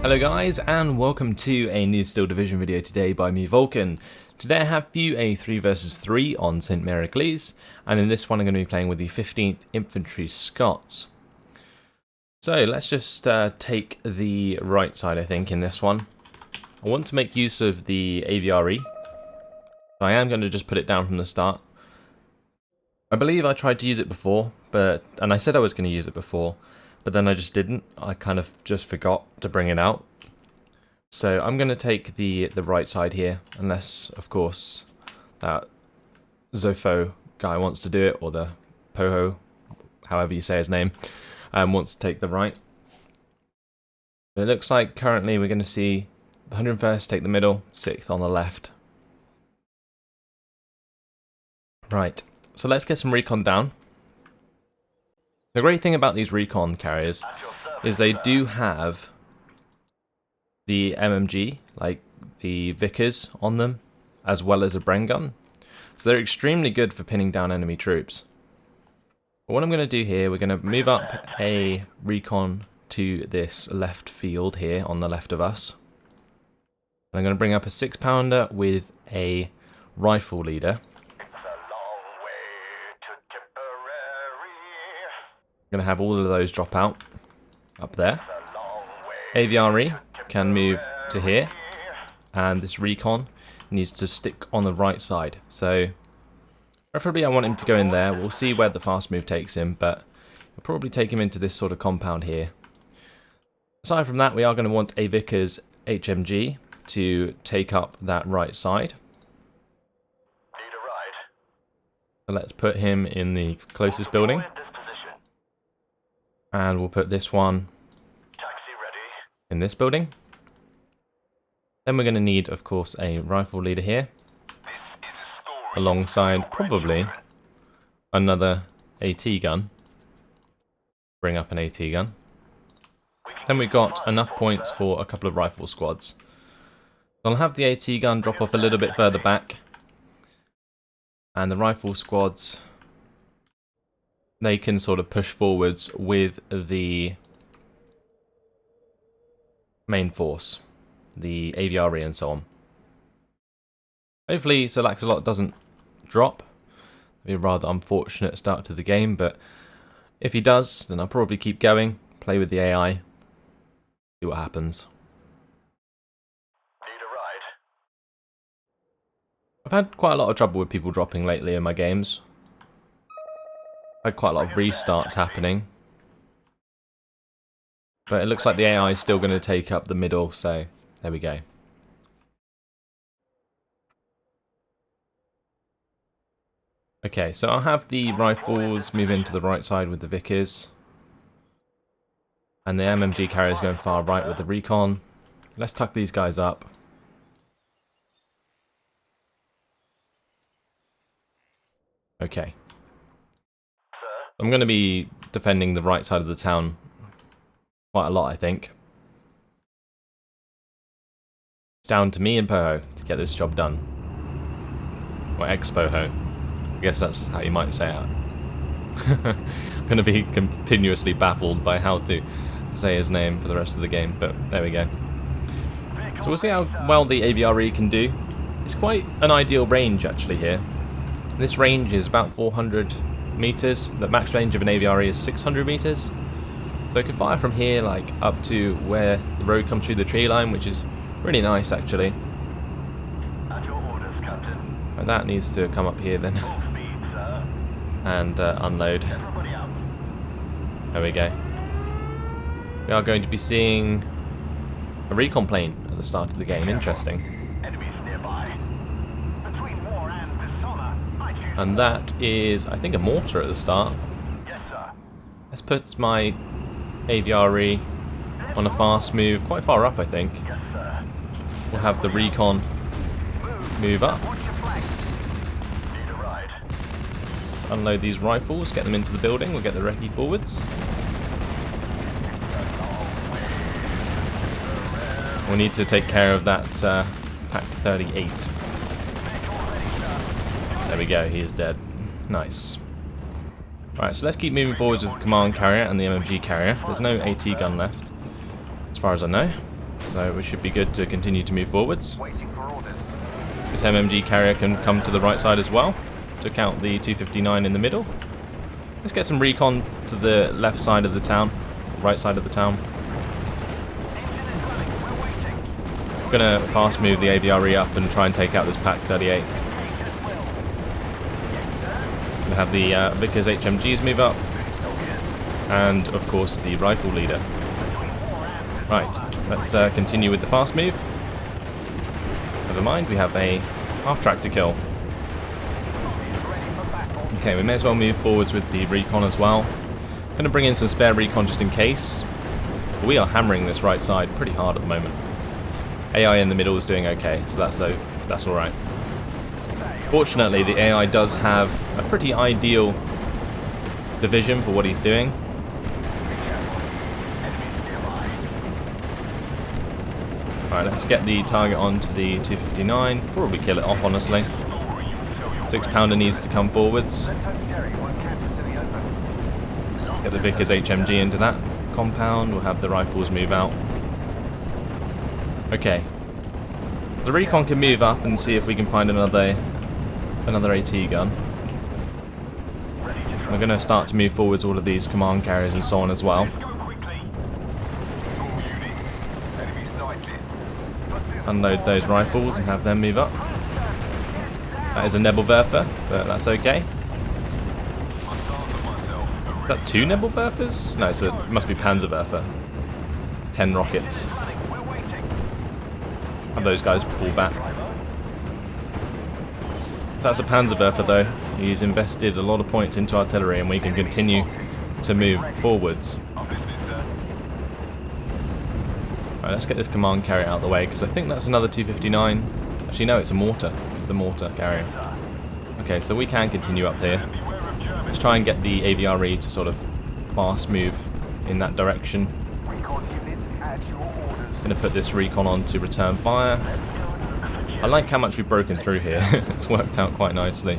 Hello guys, and welcome to a new Steel Division video today by me, Vulcan. Today I have for you a 3 vs 3 on Sainte-Mère-Église, and in this one I'm going to be playing with the 15th Infantry Scots. So let's just take the right side, I think, in this one. I want to make use of the AVRE, so I am going to just put it down from the start. I believe I tried to use it before, and I said I was going to use it before, but then I just didn't. I kind of just forgot to bring it out. So I'm going to take the right side here, unless, of course, that Zofo guy wants to do it, or the Poho, however you say his name, wants to take the right. But it looks like currently we're going to see the 101st take the middle, 6th on the left. Right, so let's get some recon down. The great thing about these recon carriers is they do have the MMG, like the Vickers, on them, as well as a Bren gun. So they're extremely good for pinning down enemy troops. But what I'm going to do here, we're going to move up a recon to this left field here on the left of us. And I'm going to bring up a 6-pounder with a rifle leader. I'm going to have all of those drop out up there. AVRE can move to here, and this recon needs to stick on the right side. So preferably I want him to go in there. We'll see where the fast move takes him, but we'll probably take him into this sort of compound here. Aside from that, we are going to want a Vickers HMG to take up that right side. So let's put him in the closest building. And we'll put this one in this building. Then we're going to need, of course, a rifle leader here, alongside probably another AT gun. Bring up an AT gun. Then we've got enough points for a couple of rifle squads. So I'll have the AT gun drop off a little bit further back, and the rifle squads, they can sort of push forwards with the main force, the AVRE and so on. Hopefully Salaxolot doesn't drop. It'd be a rather unfortunate start to the game, but if he does, then I'll probably keep going, play with the AI, see what happens. I've had quite a lot of trouble with people dropping lately in my games. Had quite a lot of restarts happening, but it looks like the AI is still going to take up the middle, so there we go. Okay, so I'll have the rifles move into the right side with the Vickers, and the MMG carriers going far right with the recon. Let's tuck these guys up. Okay. I'm going to be defending the right side of the town quite a lot, I think. It's down to me and Poho to get this job done. Or ex-Poho. I guess that's how you might say it. I'm going to be continuously baffled by how to say his name for the rest of the game, but there we go. So we'll see how well the AVRE can do. It's quite an ideal range actually here. This range is about 400 meters. The max range of an AVRE is 600 meters. So I could fire from here like up to where the road comes through the tree line, which is really nice actually. At your orders, Captain. And that needs to come up here then. Full speed, sir. And unload. Everybody out. There we go. We are going to be seeing a recon plane at the start of the game. Interesting. Enemies nearby. Between war and dishonor, I choose. And that is, I think, a mortar at the start. Yes, sir. Let's put my AVRE on a fast move, quite far up I think. Yes, sir. We'll have the recon move up. Watch your flank. Need a ride. Let's unload these rifles, get them into the building, we'll get the recce forwards. We need to take care of that Pack 38. There we go, he is dead. Nice. Right, so let's keep moving forwards with the command carrier and the MMG carrier. There's no AT gun left, as far as I know. So we should be good to continue to move forwards. Waiting for orders. This MMG carrier can come to the right side as well. Took out the 259 in the middle. Let's get some recon to the left side of the town, right side of the town. Engine is running. We're waiting. I'm gonna fast move the AVRE up and try and take out this Pack 38. We'll have the Vickers HMGs move up, and of course the rifle leader. Right, let's continue with the fast move. Never mind, we have a half track to kill. Okay, we may as well move forwards with the recon as well. Going to bring in some spare recon just in case. We are hammering this right side pretty hard at the moment. AI in the middle is doing okay, so that's alright. Fortunately, the AI does have a pretty ideal division for what he's doing. Alright, let's get the target onto the 259. Probably kill it off, honestly. 6-pounder needs to come forwards. Get the Vickers HMG into that compound. We'll have the rifles move out. Okay. The recon can move up and see if we can find another AT gun. We're going to start to move forwards all of these command carriers and so on as well. Unload those rifles and have them move up. That is a Nebelwerfer, but that's okay. Is that 2 Nebelwerfers? No, it must be Panzerwerfer. 10 rockets. Have those guys fall back. That's a Panzerwerfer though. He's invested a lot of points into artillery and we can continue to move forwards. Right, let's get this command carrier out of the way because I think that's another 259. Actually no, it's a mortar. It's the mortar carrier. Okay, so we can continue up here. Let's try and get the AVRE to sort of fast move in that direction. Gonna put this recon on to return fire. I like how much we've broken through here. It's worked out quite nicely.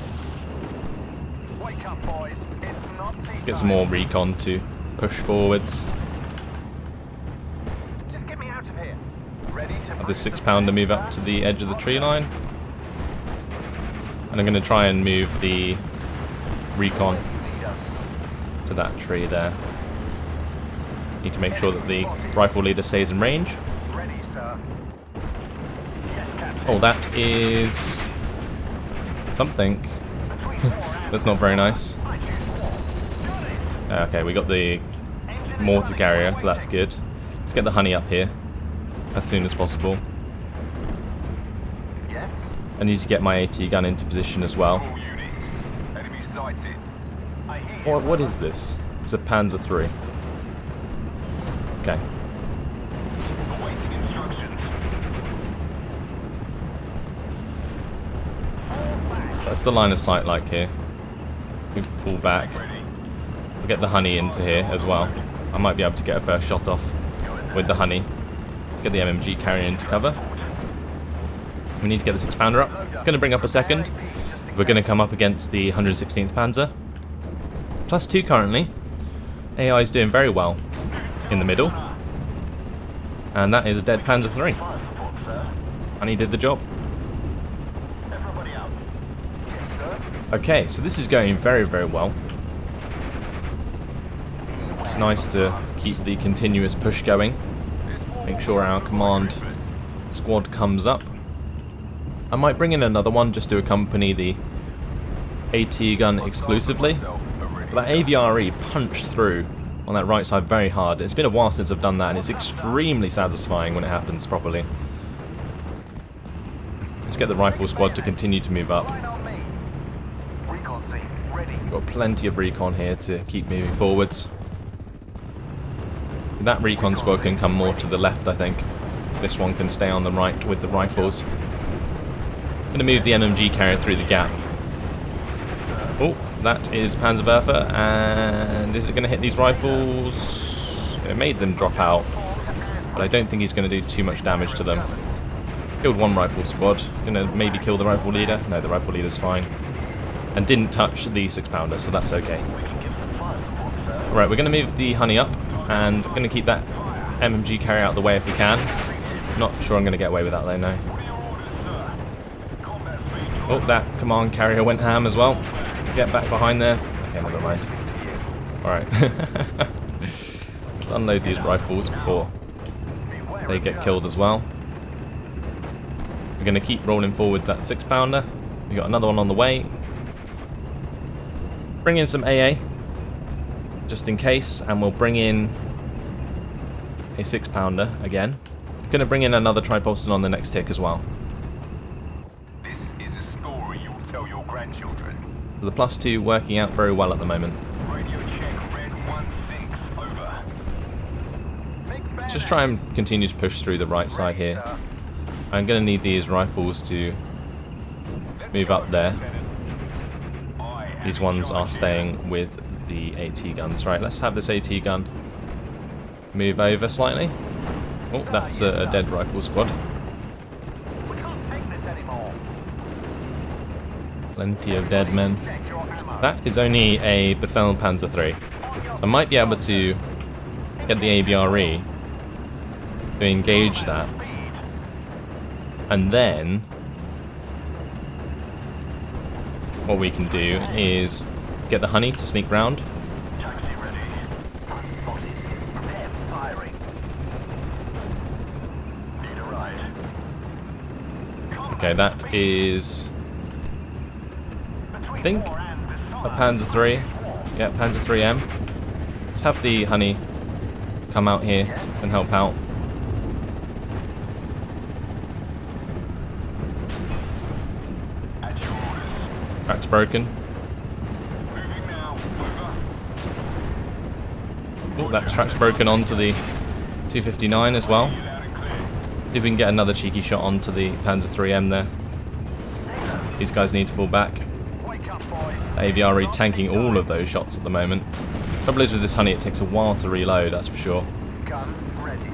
Let's get some more recon to push forwards. Have this 6-pounder move up to the edge of the tree line. And I'm going to try and move the recon to that tree there. Need to make sure that the rifle leader stays in range. Oh, that is something. That's not very nice. Okay, we got the mortar carrier, so that's good. Let's get the honey up here as soon as possible. I need to get my AT gun into position as well. What is this? It's a Panzer III. Okay. That's the line of sight like here. We can fall back. We'll get the honey into here as well. I might be able to get a first shot off with the honey. Get the MMG carrier into cover. We need to get the 6-pounder up. Going to bring up a second. We're going to come up against the 116th Panzer. +2 currently. AI is doing very well in the middle. And that is a dead Panzer III. And he did the job. Okay, so this is going very, very well. It's nice to keep the continuous push going. Make sure our command squad comes up. I might bring in another one just to accompany the AT gun exclusively. But that AVRE punched through on that right side very hard. It's been a while since I've done that and it's extremely satisfying when it happens properly. Let's get the rifle squad to continue to move up. Got plenty of recon here to keep moving forwards. That recon squad can come more to the left, I think. This one can stay on the right with the rifles. I'm going to move the MMG carrier through the gap. Oh, that is Panzerwerfer, and is it going to hit these rifles? It made them drop out, but I don't think he's going to do too much damage to them. Killed one rifle squad. Going to maybe kill the rifle leader. No, the rifle leader's fine. And didn't touch the 6-pounder, so that's okay. Right, we're going to move the honey up, and I'm going to keep that MMG carrier out of the way if we can. Not sure I'm going to get away with that though, no. What are your orders, sir? Combat speed. Oh, that command carrier went ham as well. Get back behind there. Okay, never mind. Alright. Let's unload these rifles before they get killed as well. We're going to keep rolling forwards that 6-pounder. We got another one on the way. Bring in some AA, just in case, and we'll bring in a 6-pounder again. I'm going to bring in another tripolston on the next tick as well. This is a story you'll tell your grandchildren. The +2 working out very well at the moment. Radio check, red 16, over. Fix Just try and continue to push through the right side here. I'm going to need these rifles to move up there. These ones are staying with the AT guns. Right, let's have this AT gun move over slightly. Oh, that's a dead rifle squad. We can't take this anymore. Plenty of dead men. Check your ammo. That is only a Befehl Panzer III. So I might be able to get the AVRE to engage that. And then what we can do is get the honey to sneak round. Taxi ready. Unspotted. Prepare for firing. Need a ride. Okay, that is, I think, a Panzer III. Yeah, Panzer IIIM. Let's have the honey come out here and help out. Track's broken. Moving now. Over. Oh, that track's broken onto the 259 as well. Loud and clear. If we can get another cheeky shot onto the Panzer IIIM there. These guys need to fall back. Wake up, boys. AVRE tanking all of those shots at the moment. Trouble is with this honey, it takes a while to reload, that's for sure. Gun ready.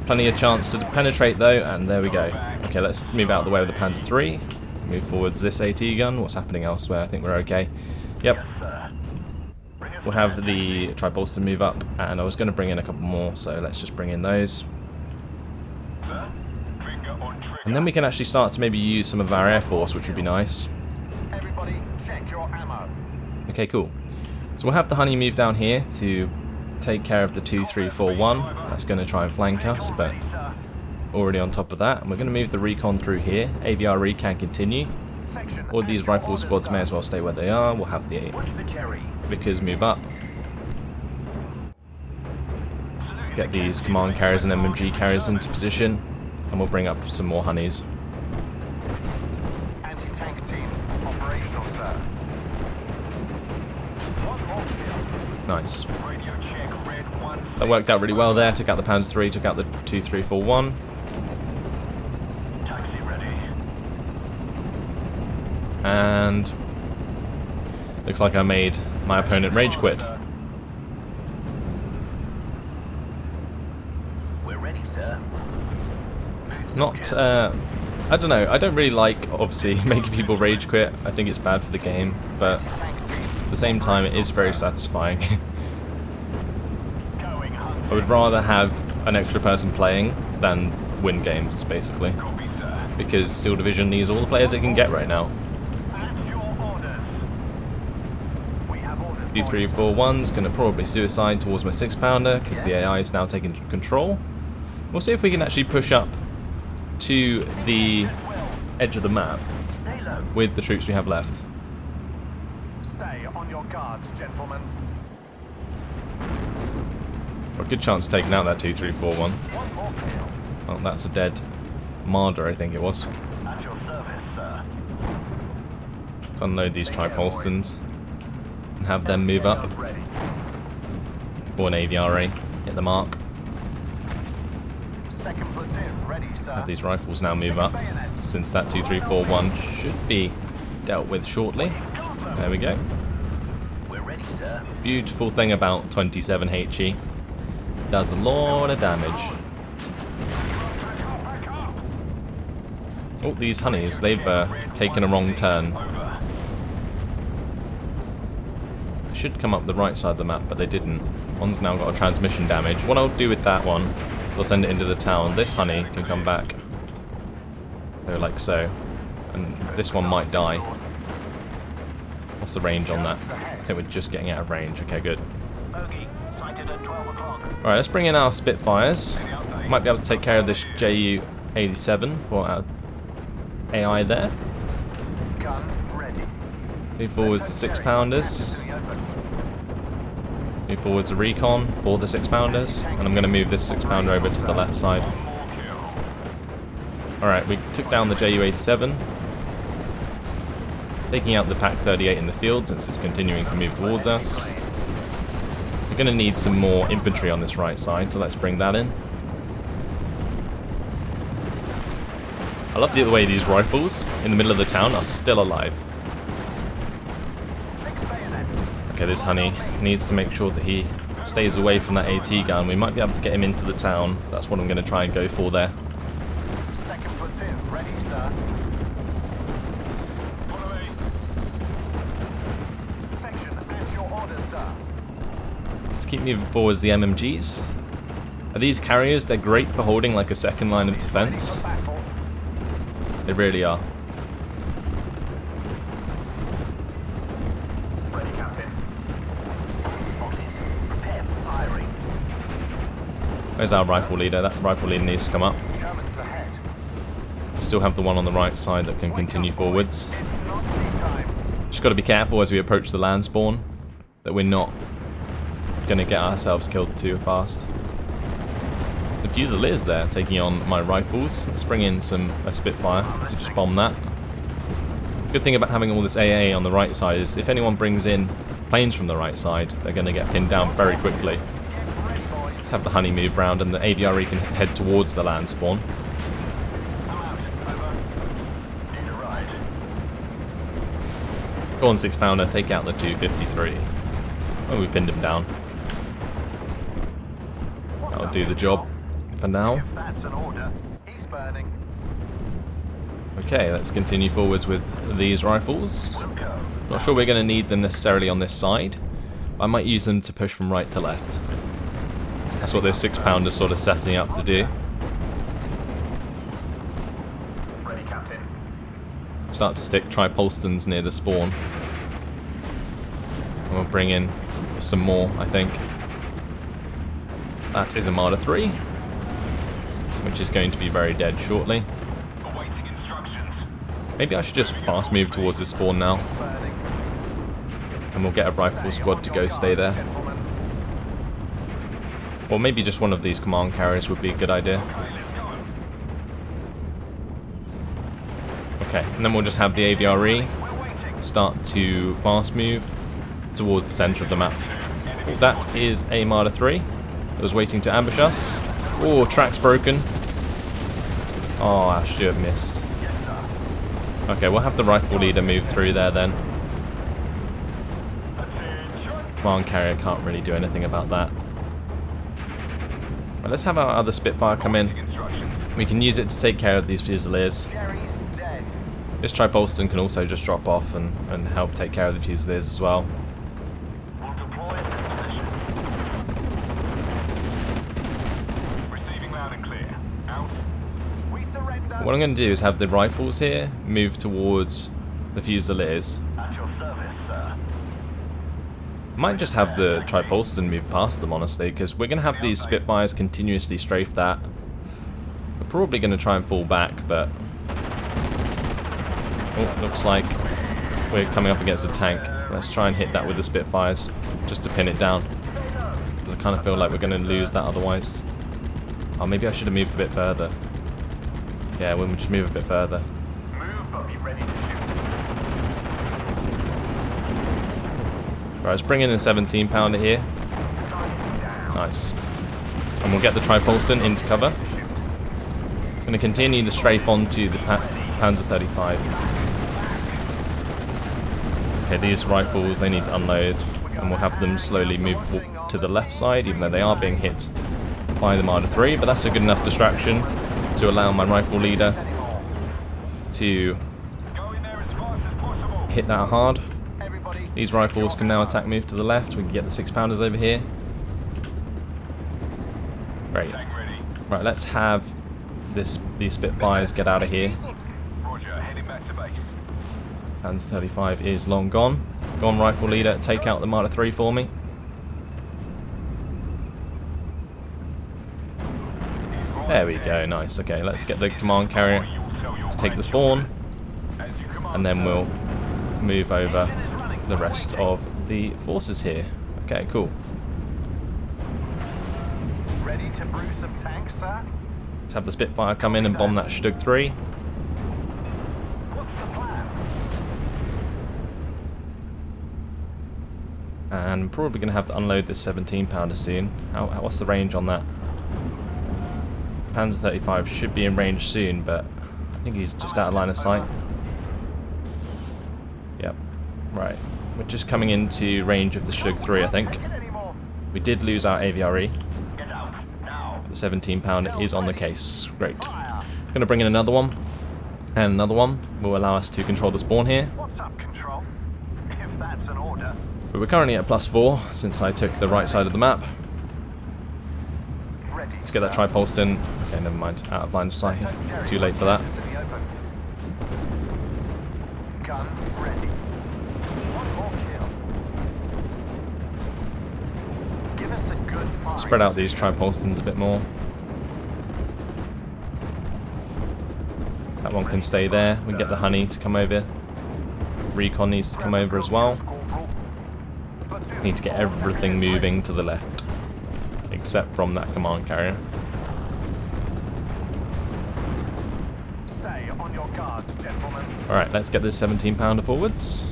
Plenty of chance to penetrate though, and there we go. Okay, let's move out of the way with the Panzer III. Move forwards this AT gun. What's happening elsewhere? I think we're okay. Yep. We'll have the tripolston move up, and I was going to bring in a couple more, so let's just bring in those. Sir, finger on trigger. And then we can actually start to maybe use some of our air force, which would be nice. Everybody, check your ammo. Okay, cool. So we'll have the honey move down here to take care of the 2341. That's going to try and flank us, but already on top of that. And we're going to move the recon through here. AVRE can continue. All these rifle squads may as well stay where they are. We'll have the Vickers move up. Get these command carriers and MMG carriers into position. And we'll bring up some more honeys. Anti-tank team, operational, sir. One more kill. Nice. Radio check, red 16. That worked out really well there. Took out the Panzer III, took out the 2341. Taxi ready. And looks like I made my opponent rage quit. We're ready, sir. Not, I don't know, I don't really like, obviously, making people rage quit. I think it's bad for the game, but at the same time it is very satisfying. I would rather have an extra person playing than win games, basically. Copy, sir. Because Steel Division needs all the players it can get right now. At your orders. We have orders. 2341's going to probably suicide towards my 6-pounder because the AI is now taking control. We'll see if we can actually push up to the edge of the map Stay low. with the troops we have left. Stay on your guards, gentlemen. Got a good chance of taking out that 2341. One more kill. Well, that's a dead Marder, I think it was. At your service, sir. Let's unload these tripolstons and have them move up. Ready. Or an AVRE. Hit the mark. Second platoon, ready, sir. Have these rifles now move up, since that 2341 should be dealt with shortly. There we go. We're ready, sir. Beautiful thing about 27HE. It does a lot of damage. Oh, these honeys, they've taken a wrong turn. Should come up the right side of the map, but they didn't. One's now got a transmission damage. What I'll do with that one We'll send it into the town. This honey can come back. So like so. And this one might die. What's the range on that? I think we're just getting out of range. Okay, good. Alright, let's bring in our Spitfires. Might be able to take care of this Ju-87 for our AI there. Move forwards the 6-pounders. Move forwards the recon for the 6-pounders. And I'm going to move this 6-pounder over to the left side. Alright, we took down the Ju-87. Taking out the Pak-38 in the field since it's continuing to move towards us. We're going to need some more infantry on this right side, so let's bring that in. I love the way these rifles in the middle of the town are still alive. Okay, this honey needs to make sure that he stays away from that AT gun. We might be able to get him into the town. That's what I'm going to try and go for there. Keep moving forwards the MMGs. Are these carriers? They're great for holding like a second line of defense. They really are. Where's our rifle leader? That rifle leader needs to come up. Still have the one on the right side that can continue forwards. Just got to be careful as we approach the land spawn that we're not going to get ourselves killed too fast. The Fusiliers there taking on my rifles. Let's bring in a Spitfire to just bomb that. Good thing about having all this AA on the right side is if anyone brings in planes from the right side, they're going to get pinned down very quickly. Let's have the honey move round and the AVRE can head towards the land spawn. Go on 6-pounder, take out the 253. Oh, we pinned him down. That'll do the job for now. Okay, let's continue forwards with these rifles. Not sure we're going to need them necessarily on this side. But I might use them to push from right to left. That's what this 6-pounder is sort of setting up to do. Start to stick Tripolstons near the spawn. And we'll bring in some more, I think. That is a Marder 3, which is going to be very dead shortly. Maybe I should just fast move towards the spawn now. And we'll get a rifle squad to go stay there. Or maybe just one of these command carriers would be a good idea. Okay, and then we'll just have the AVRE start to fast move towards the centre of the map. Oh, that is a Marder 3 that was waiting to ambush us. Oh, track's broken. Oh, I should have missed. Okay, we'll have the rifle leader move through there then. Command carrier can't really do anything about that. Right, let's have our other Spitfire come in. We can use it to take care of these Fusiliers. This Tripolston can also just drop off and help take care of the Fusiliers as well. What I'm going to do is have the rifles here move towards the Fusiliers. Might just have the Tripolston move past them, honestly, because we're going to have these Spitfires continuously strafe that. We're probably going to try and fall back, but... Oh, looks like we're coming up against a tank. Let's try and hit that with the Spitfires, just to pin it down. Because I kind of feel like we're going to lose that otherwise. Oh, maybe I should have moved a bit further. Yeah, we'll just move a bit further. Right, let's bring in a 17-pounder here. Nice. And we'll get the Tripolston into cover. Going to continue the strafe onto the Panzer 35. Okay, these rifles, they need to unload. And we'll have them slowly move to the left side, even though they are being hit by the Marder 3. But that's a good enough distraction to allow my rifle leader to hit that hard. These rifles can now attack move to the left. We can get the 6-pounders over here. Great. Right, let's have these Spitfires get out of here. Roger, heading back to base. Panzer 35 is long gone. Go on, rifle leader, take out the Marder 3 for me. There we go, nice. Okay, let's get the command carrier. Let's take the spawn, and then we'll move over the rest of the forces here. Okay, cool. Ready to brew some tanks, sir? Let's have the Spitfire come in and bomb that Stug 3. What's the plan? And I'm probably going to have to unload this 17-pounder soon. What's the range on that? Panzer 35 should be in range soon, but I think he's just out of line of sight. Yep. Right. We're just coming into range of the Stug 3, I think. We did lose our AVRE. Get out now. The 17-pounder is on the case. Great. Going to bring in another one. And another one will allow us to control the spawn here. What's up, control? If that's an order. But we're currently at +4 since I took the right side of the map. Ready. Let's get that tripulse in. Okay, never mind. Out of line of sight. Too late for that. Gun ready. One more kill. Give us a good fight. Spread out these tripulstons a bit more. That one can stay there. We can get the honey to come over. Recon needs to come over as well. Need to get everything moving to the left, except from that command carrier. Stay on your guards, gentlemen. Alright, let's get this 17-pounder forwards.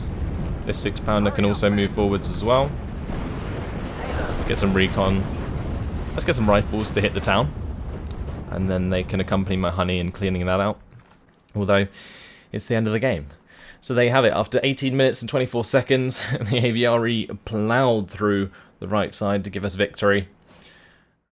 This 6-pounder can also move forwards as well. Let's get some recon. Let's get some rifles to hit the town. And then they can accompany my honey in cleaning that out. Although, it's the end of the game. So there you have it. After 18 minutes and 24 seconds, the AVRE ploughed through the right side to give us victory.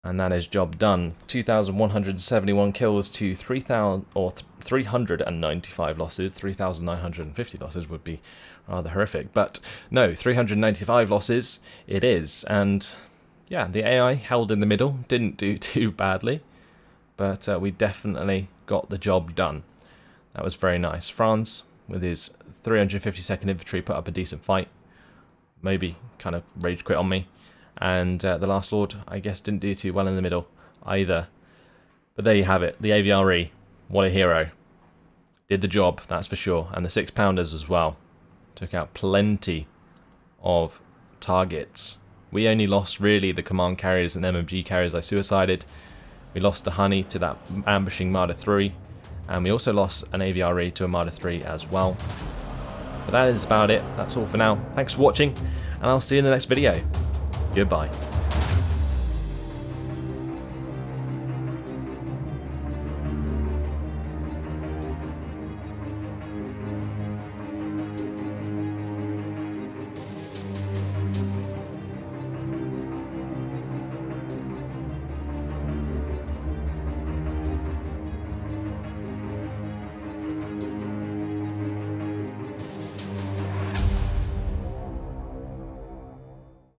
And that is job done. 2,171 kills to 395 losses. 3,950 losses would be rather horrific. But no, 395 losses it is. And yeah, the AI held in the middle. Didn't do too badly. But we definitely got the job done. That was very nice. France, with his 352nd Infantry, put up a decent fight. Maybe kind of rage quit on me. And the Last Lord, I guess, didn't do too well in the middle either. But there you have it. The AVRE, what a hero. Did the job, that's for sure. And the 6-pounders as well. Took out plenty of targets. We only lost, really, the command carriers and MMG carriers I suicided. We lost the honey to that ambushing Marder 3. And we also lost an AVRE to a Marder 3 as well. But that is about it. That's all for now. Thanks for watching, and I'll see you in the next video. Goodbye.